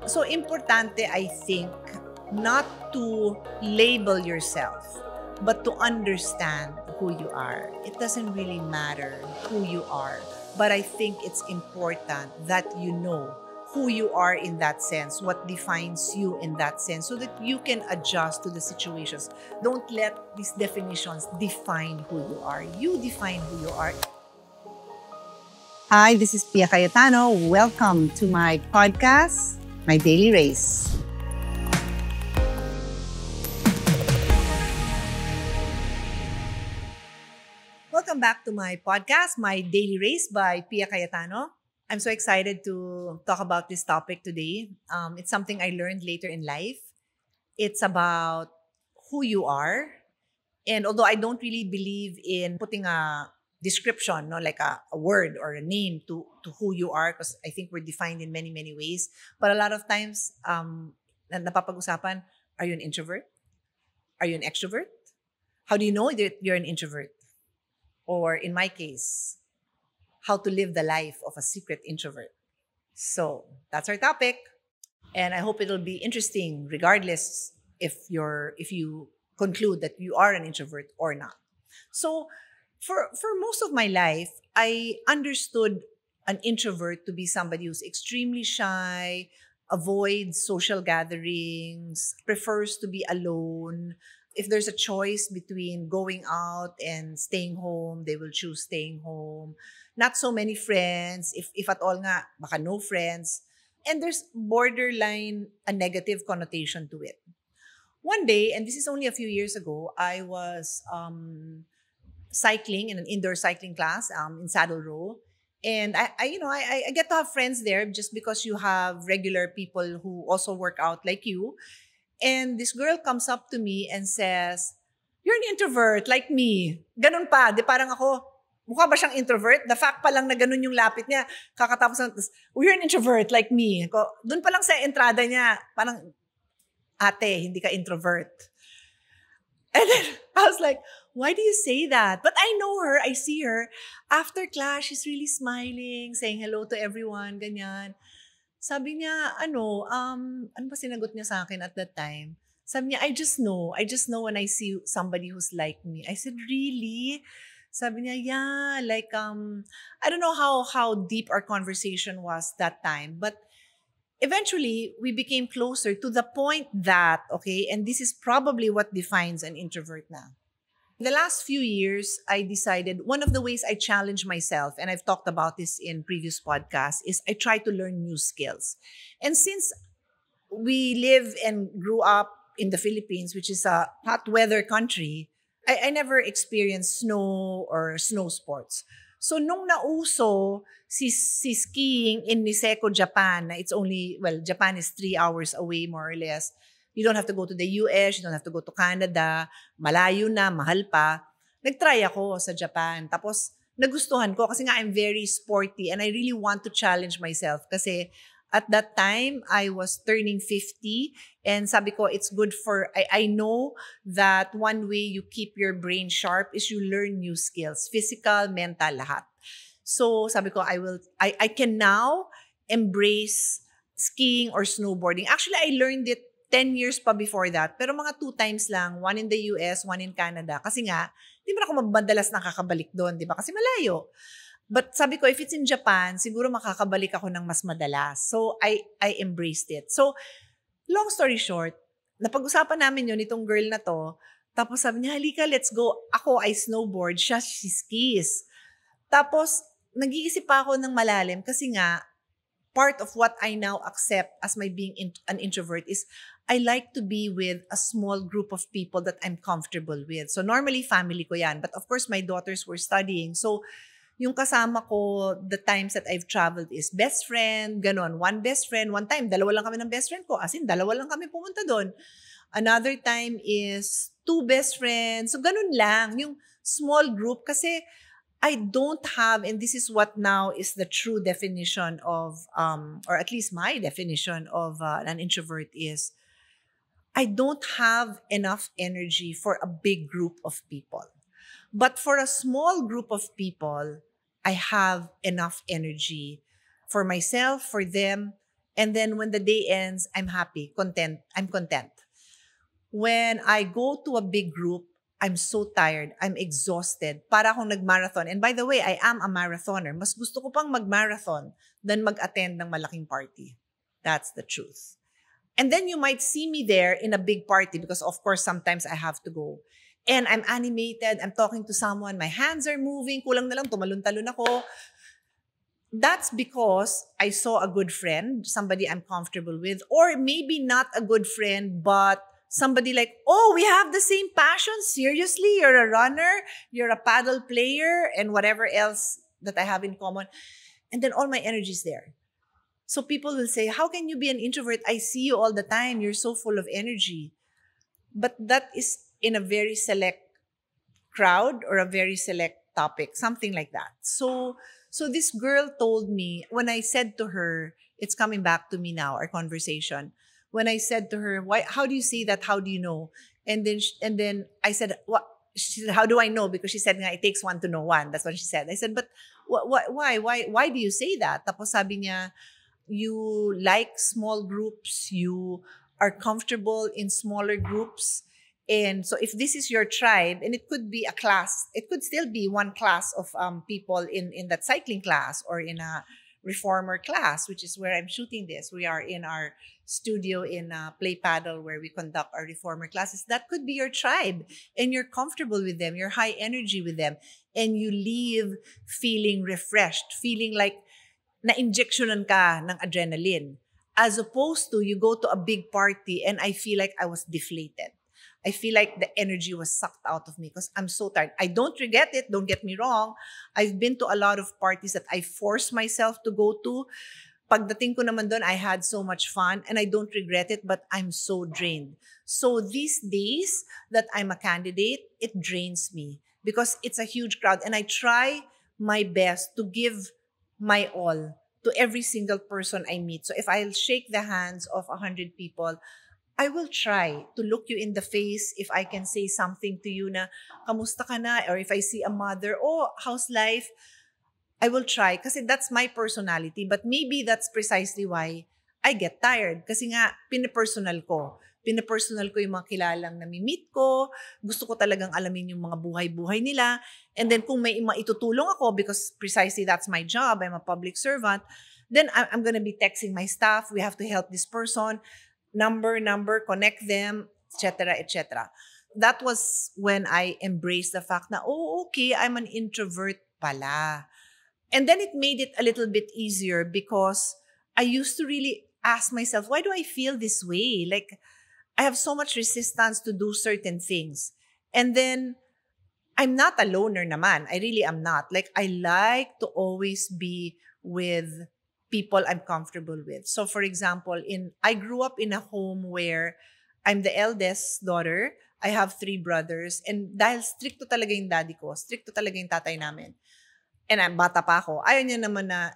So importante, I think, not to label yourself, but to understand who you are. It doesn't really matter who you are, but I think it's important that you know who you are in that sense, what defines you in that sense, so that you can adjust to the situations. Don't let these definitions define who you are. You define who you are. Hi, this is Pia Cayetano. Welcome to my podcast, My Daily Race. Welcome back to my podcast, My Daily Race by Pia Cayetano. I'm so excited to talk about this topic today. It's something I learned later in life. It's about who you are. And although I don't really believe in putting a description, no, like a word or a name to who you are, because I think we're defined in many, many ways. But a lot of times, napapag-usapan, are you an introvert? Are you an extrovert? How do you know that you're an introvert? Or in my case, how to live the life of a secret introvert. So that's our topic. And I hope it'll be interesting regardless if you conclude that you are an introvert or not. So for most of my life, I understood an introvert to be somebody who's extremely shy, avoids social gatherings, prefers to be alone. If there's a choice between going out and staying home, they will choose staying home. Not so many friends, if at all nga, baka no friends. And there's borderline a negative connotation to it. One day, and this is only a few years ago, I was cycling in an indoor cycling class in Saddle Row. And I get to have friends there just because you have regular people who also work out like you. And this girl comes up to me and says, "You're an introvert like me." Ganun pa. Di parang ako, mukha ba siyang introvert? The fact pa lang na ganun yung lapit niya, kakatapos ng, "Oh, you're an introvert like me." Doon pa lang sa entrada niya, parang, "Ate, hindi ka introvert." And then I was like, why do you say that? But I know her, I see her. After class, she's really smiling, saying hello to everyone, ganyan. Sabi niya, ano ba sinagot niya sa akin at that time? Sabi niya, I just know. I just know when I see somebody who's like me. I said, really? Sabi niya, yeah, like, I don't know how deep our conversation was that time, but eventually we became closer to the point that, okay, and this is probably what defines an introvert now. The last few years, I decided one of the ways I challenge myself, and I've talked about this in previous podcasts, is I try to learn new skills. And since we live and grew up in the Philippines, which is a hot weather country, I never experienced snow or snow sports. So nung nauso si skiing in Niseko, Japan, na it's only, well, Japan is 3 hours away more or less. You don't have to go to the US, you don't have to go to Canada, malayo na, mahal pa. Nagtry ako sa Japan. Tapos nagustuhan ko kasi nga I'm very sporty and I really want to challenge myself kasi at that time, I was turning 50 and sabi ko, it's good for, I know that one way you keep your brain sharp is you learn new skills, physical, mental, lahat. So sabi ko, I can now embrace skiing or snowboarding. Actually, I learned it 10 years pa before that, pero mga 2 times lang, one in the US, one in Canada. Kasi nga, di ba ako madalas nakakabalik doon, di ba? Kasi malayo. But sabi ko, if it's in Japan, siguro makakabalik ako ng mas madalas. So, I embraced it. So, long story short, napag-usapan namin yun, itong girl na to. Tapos sabi niya, halika, let's go. Ako, I snowboard. Siya, she skis. Tapos, nag-iisip pa ako ng malalim kasi nga, part of what I now accept as my being an introvert is I like to be with a small group of people that I'm comfortable with. So, normally, family ko yan. But of course, my daughters were studying. So, yung kasama ko, the times that I've traveled is best friend, ganon. One best friend. One time, dalawa lang kami ng best friend ko. As in, dalawa lang kami pumunta doon. Another time is 2 best friends. So, ganon lang. Yung small group. Kasi, I don't have, and this is what now is the true definition of, or at least my definition of an introvert is, I don't have enough energy for a big group of people. But for a small group of people, I have enough energy for myself, for them, And then when the day ends, I'm happy, content. I'm content. When I go to a big group, I'm so tired. I'm exhausted. Para akong nag-marathon. And by the way, I am a marathoner. Mas gusto ko pang mag-marathon than mag-attend ng malaking party. That's the truth. And then you might see me there in a big party because of course sometimes I have to go. And I'm animated, I'm talking to someone, my hands are moving, kulang na lang tumalon-talon ako. That's because I saw a good friend, somebody I'm comfortable with, or maybe not a good friend, but somebody like, oh, we have the same passion. Seriously, you're a runner, you're a paddle player, and whatever else that I have in common. And then all my energy is there. So people will say, how can you be an introvert? I see you all the time. You're so full of energy. But that is in a very select crowd or a very select topic, something like that. So this girl told me, when I said to her, it's coming back to me now, our conversation. When I said to her, why, how do you say that? How do you know? And then I said, what? She said, how do I know? Because she said, it takes one to know one. That's what she said. I said, but why do you say that? Tapos sabi niya, you like small groups, you are comfortable in smaller groups. And so if this is your tribe, and it could be a class, it could still be one class of people in that cycling class or in a reformer class, which is where I'm shooting this. We are in our studio in Play Paddle where we conduct our reformer classes. That could be your tribe and you're comfortable with them, you're high energy with them, and you leave feeling refreshed, feeling like na-injectionan ka ng adrenaline. As opposed to you go to a big party and I feel like I was deflated. I feel like the energy was sucked out of me because I'm so tired. I don't regret it, don't get me wrong. I've been to a lot of parties that I forced myself to go to. Pagdating ko naman doon, I had so much fun and I don't regret it, but I'm so drained. So these days that I'm a candidate, it drains me because it's a huge crowd and I try my best to give my all to every single person I meet. So if I'll shake the hands of 100 people, I will try to look you in the face if I can say something to you na, kamusta ka na? Or if I see a mother, oh, how's life? I will try kasi that's my personality. But maybe that's precisely why I get tired. Kasi nga, pinapersonal ko. Pinapersonal ko yung mga kilalang nami-meet ko. Gusto ko talagang alamin yung mga buhay-buhay nila. And then kung may maitutulong ako, because precisely that's my job, I'm a public servant, then I'm gonna be texting my staff, we have to help this person, number, connect them, etc., etc. That was when I embraced the fact na, oh, okay, I'm an introvert pala. And then it made it a little bit easier because I used to really ask myself, why do I feel this way? Like, I have so much resistance to do certain things. And then, I'm not a loner naman. I really am not. Like, I like to always be with people I'm comfortable with. So, for example, I grew up in a home where I'm the eldest daughter. I have 3 brothers. And dahil stricto talaga yung daddy ko, stricto talaga yung tatay namin. And I'm bata pa ako. Ayaw niya naman na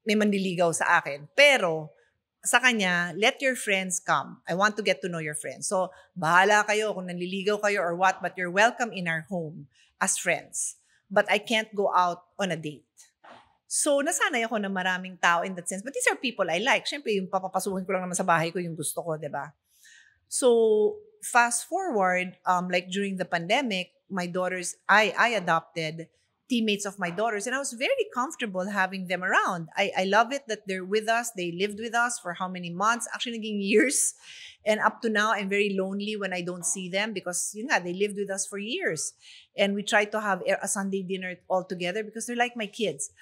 may manliligaw sa akin. Pero, sa kanya, let your friends come. I want to get to know your friends. So, bahala kayo kung nanliligaw kayo or what, but you're welcome in our home as friends. But I can't go out on a date. So, nasanay ako na maraming tao in that sense. But these are people I like. Siyempre, yung papapasukin ko lang naman sa bahay ko yung gusto ko, di ba? So, fast forward, like during the pandemic, my daughters, I adopted teammates of my daughters and I was very comfortable having them around. I love it that they're with us. They lived with us for how many months? Actually, naging years. And up to now, I'm very lonely when I don't see them because, they lived with us for years. And we try to have a Sunday dinner all together because they're like my kids.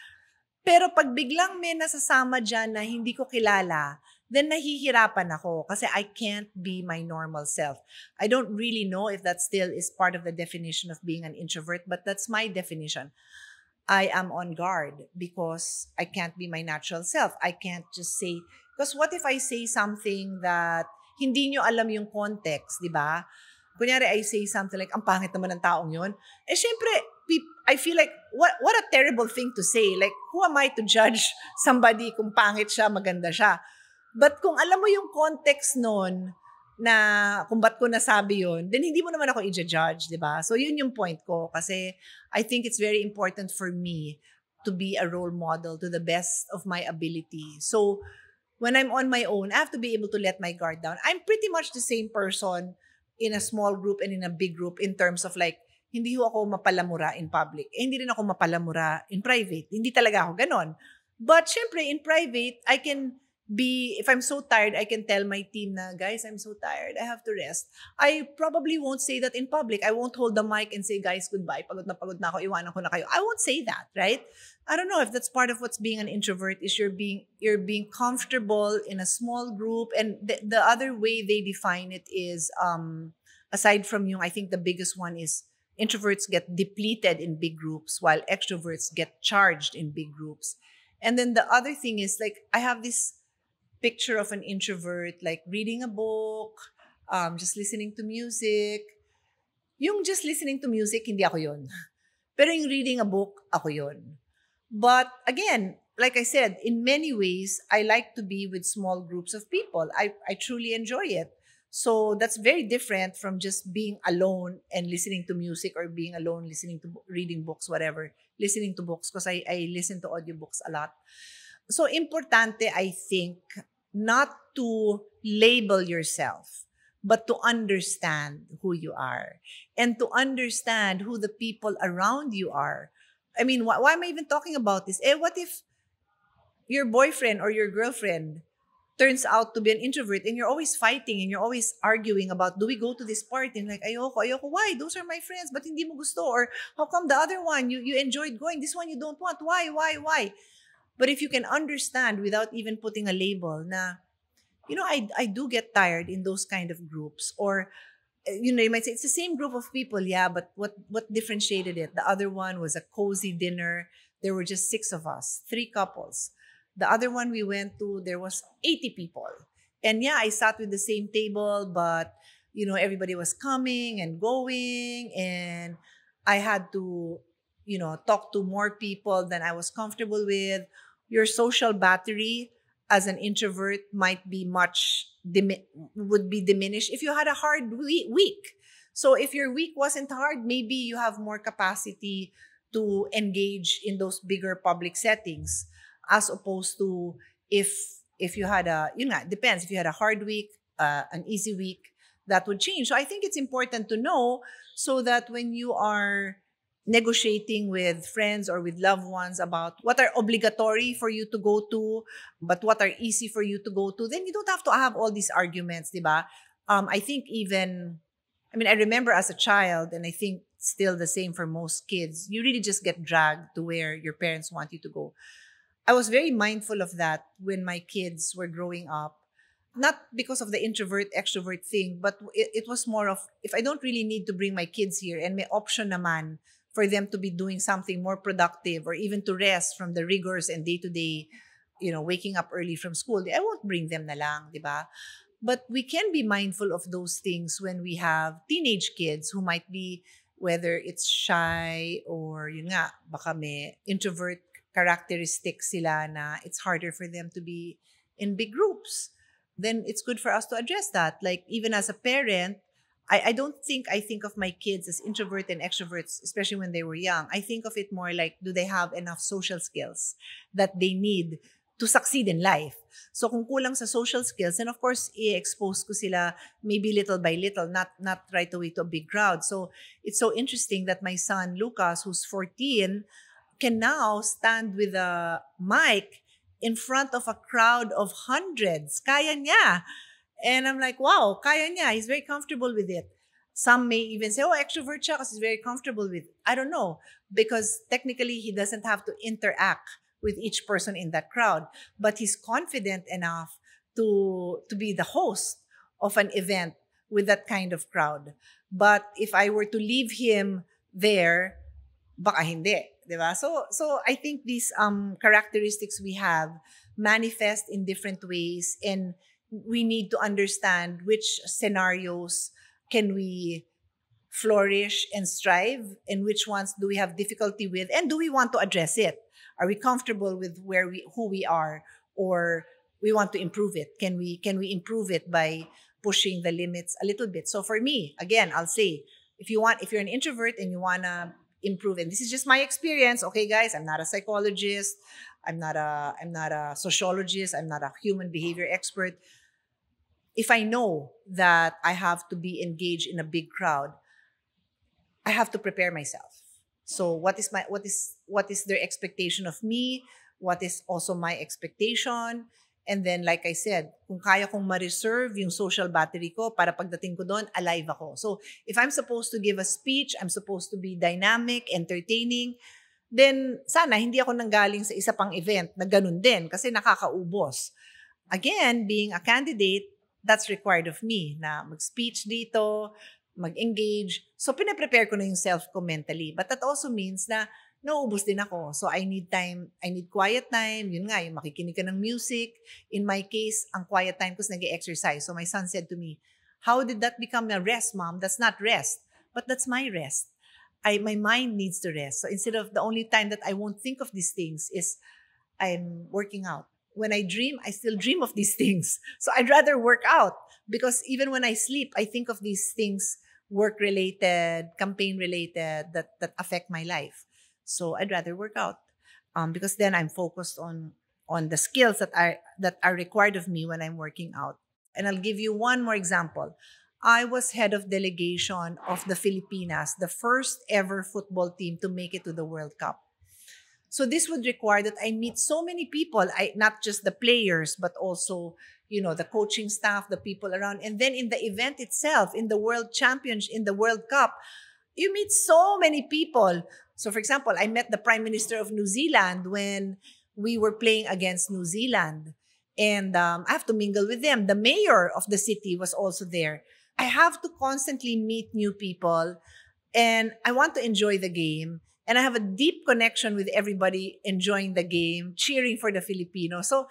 Pero pag biglang may nasasama dyan na hindi ko kilala, then nahihirapan ako kasi I can't be my normal self. I don't really know if that still is part of the definition of being an introvert, but that's my definition. I am on guard because I can't be my natural self. I can't just say, because what if I say something that hindi nyo alam yung context, di ba? Kunyari, I say something like, ang pangit naman ng taong yun. Eh, syempre, I feel like, what a terrible thing to say. Like, who am I to judge somebody kung pangit siya, maganda siya? But kung alam mo yung context nun, na kung ba't ko nasabi yun, then hindi mo naman ako i-judge, di ba? So, yun yung point ko. Kasi I think it's very important for me to be a role model to the best of my ability. So, When I'm on my own, I have to be able to let my guard down. I'm pretty much the same person in a small group and in a big group in terms of like, hindi ho ako mapalamura in public. Hindi rin ako mapalamura in private. Hindi talaga ako ganon. But syempre, in private, I can if I'm so tired, I can tell my team na, guys, I'm so tired. I have to rest. I probably won't say that in public. I won't hold the mic and say, guys, goodbye. Pagod na ako, iwanan ko na kayo. I won't say that, right? I don't know if that's part of what's being an introvert is you're being comfortable in a small group. And the other way they define it is, aside from yung, I think the biggest one is introverts get depleted in big groups while extroverts get charged in big groups. And then the other thing is like, I have this picture of an introvert, like reading a book, just listening to music. Yung just listening to music, hindi ako yun. Pero yung reading a book, ako yun. But again, like I said, in many ways, I like to be with small groups of people. I truly enjoy it. So that's very different from just being alone and listening to music or being alone, listening to reading books, whatever. Listening to books because I listen to audiobooks a lot. So importante, I think, not to label yourself, but to understand who you are and to understand who the people around you are. I mean, why am I even talking about this? What if your boyfriend or your girlfriend turns out to be an introvert and you're always fighting and you're always arguing about, do we go to this party? And like, ayoko. Why? Those are my friends, but hindi mo gusto. Or how come the other one, you enjoyed going, this one you don't want? Why? But if you can understand without even putting a label na, I do get tired in those kind of groups. Or, you might say, it's the same group of people, yeah, but what differentiated it? The other one was a cozy dinner. There were just 6 of us, 3 couples. The other one we went to, there was 80 people. And yeah, I sat with the same table, but, everybody was coming and going. And I had to, talk to more people than I was comfortable with. Your social battery as an introvert might be would be diminished if you had a hard week. So if your week wasn't hard, maybe you have more capacity to engage in those bigger public settings, as opposed to if you had it depends. If you had a hard week, an easy week, that would change. So I think it's important to know so that when you are negotiating with friends or with loved ones about what are obligatory for you to go to, but what are easy for you to go to, then you don't have to have all these arguments, diba? I think I remember as a child, and I think still the same for most kids, you really just get dragged to where your parents want you to go. I was very mindful of that when my kids were growing up. Not because of the introvert extrovert thing, but it was more of, if I don't really need to bring my kids here and may option naman for them to be doing something more productive or even to rest from the rigors and day-to-day, waking up early from school, I won't bring them na lang, di ba? But we can be mindful of those things when we have teenage kids who might be, whether it's shy or yun nga, baka may introvert characteristics sila na it's harder for them to be in big groups. Then it's good for us to address that. Like, even as a parent, I don't think I think of my kids as introvert and extroverts, especially when they were young. I think of it more like, do they have enough social skills that they need to succeed in life? So kung kulang sa social skills, then of course, i-expose ko sila maybe little by little, not right away to a big crowd. So it's so interesting that my son, Lucas, who's 14, can now stand with a mic in front of a crowd of hundreds. Kaya niya. And I'm like, wow, kaya niya. He's very comfortable with it. Some may even say, extrovert siya kasi he's very comfortable with it. I don't know. Because technically, he doesn't have to interact with each person in that crowd. But he's confident enough to be the host of an event with that kind of crowd. But if I were to leave him there, baka hindi. Diba? So I think these characteristics we have manifest in different ways, and we need to understand which scenarios can we flourish and strive, and which ones do we have difficulty with, and do we want to address it? Are we comfortable with who we are, or we want to improve it? Can we improve it by pushing the limits a little bit? So for me, again, I'll say, if you're an introvert and you wanna improve, and this is just my experience, okay, guys, I'm not a psychologist. I'm not a sociologist. I'm not a human behavior expert. If I know that I have to be engaged in a big crowd, I have to prepare myself. So what is their expectation of me? What is also my expectation? And then like I said, kung kaya kong ma-reserve yung social battery ko para pagdating ko doon, alive ako. So if I'm supposed to give a speech, I'm supposed to be dynamic, entertaining, then sana hindi ako nanggaling sa isa pang event na ganun din kasi nakakaubos. Again, being a candidate, that's required of me na mag-speech dito, mag-engage. So, pinaprepare ko na yung self ko mentally. But that also means na nauubos din ako. So, I need time, I need quiet time. Yun nga, yung makikinig ka ng music. In my case, ang quiet time ko is nag-exercise. So, my son said to me, how did that become a rest, Mom? That's not rest. But that's my rest. My mind needs to rest. So, instead of the only time that I won't think of these things is I'm working out. When I dream, I still dream of these things. So I'd rather work out because even when I sleep, I think of these things work-related, campaign-related that affect my life. So I'd rather work out because then I'm focused on the skills that are required of me when I'm working out. And I'll give you one more example. I was head of delegation of the Filipinas, the first ever football team to make it to the World Cup. So this would require that I meet so many people, not just the players, but also, the coaching staff, the people around. And then in the event itself, in the World Championship, in the World Cup, you meet so many people. So for example, I met the Prime Minister of New Zealand when we were playing against New Zealand. And I have to mingle with them. The mayor of the city was also there. I have to constantly meet new people and I want to enjoy the game. And I have a deep connection with everybody enjoying the game, cheering for the Filipino. So,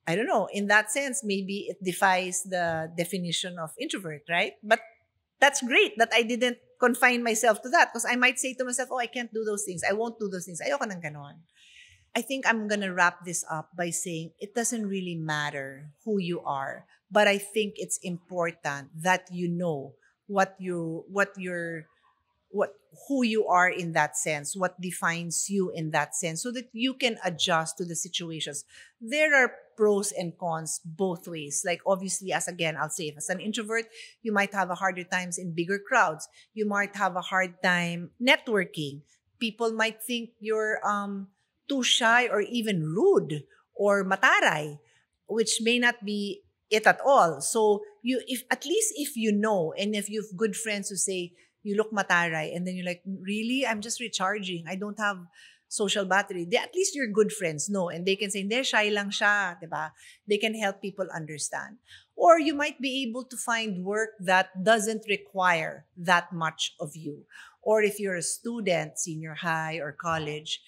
I don't know, in that sense, maybe it defies the definition of introvert, right? But that's great that I didn't confine myself to that because I might say to myself, oh, I can't do those things. I won't do those things. Ayoko ng ganon. I think I'm going to wrap this up by saying it doesn't really matter who you are, but I think it's important that you know what who you are in that sense, what defines you in that sense, so that you can adjust to the situations. There are pros and cons both ways. Like obviously, I'll say, as an introvert, you might have a harder times in bigger crowds. You might have a hard time networking. People might think you're too shy or even rude or mataray, which may not be it at all. So if you know, and if you've good friends who say, you look mataray, and then you're like, really? I'm just recharging. I don't have social battery. At least your good friends know, and they can say, hindi, shy lang siya, diba? They can help people understand. Or you might be able to find work that doesn't require that much of you. Or if you're a student, senior high or college,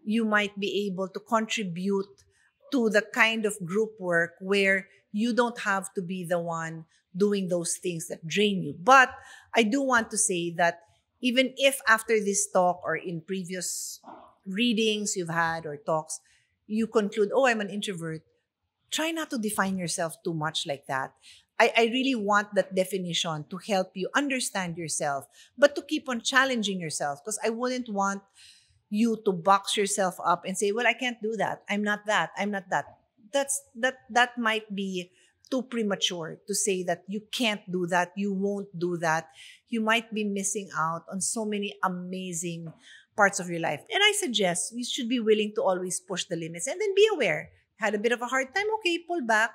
you might be able to contribute to the kind of group work where you don't have to be the one doing those things that drain you. But I do want to say that even if after this talk or in previous readings you've had or talks, you conclude, oh, I'm an introvert, try not to define yourself too much like that. I really want that definition to help you understand yourself, but to keep on challenging yourself, because I wouldn't want you to box yourself up and say, well, I can't do that. I'm not that. I'm not that. That might be too premature to say that you can't do that, you won't do that. You might be missing out on so many amazing parts of your life. And I suggest you should be willing to always push the limits and then be aware. Had a bit of a hard time, okay, pull back.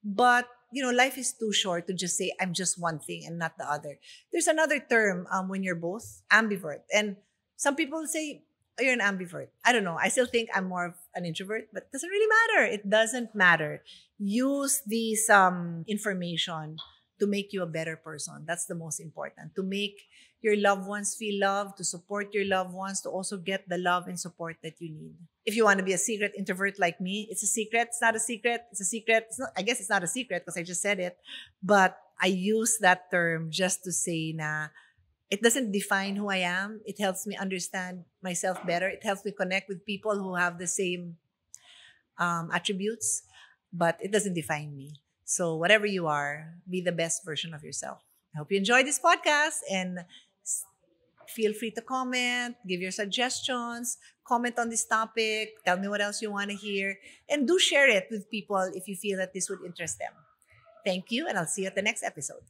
But, life is too short to just say, I'm just one thing and not the other. There's another term when you're both ambivert. And some people say, oh, you're an ambivert. I don't know. I still think I'm more of an introvert, but it doesn't really matter. It doesn't matter. Use these information to make you a better person. That's the most important. To make your loved ones feel loved, to support your loved ones, to also get the love and support that you need. If you want to be a secret introvert like me, it's a secret. It's not a secret. It's a secret. I guess it's not a secret because I just said it. But I use that term just to say na it doesn't define who I am. It helps me understand myself better. It helps me connect with people who have the same attributes, but it doesn't define me. So whatever you are, be the best version of yourself. I hope you enjoyed this podcast and feel free to comment, give your suggestions, comment on this topic. Tell me what else you want to hear. And do share it with people if you feel that this would interest them. Thank you, and I'll see you at the next episode.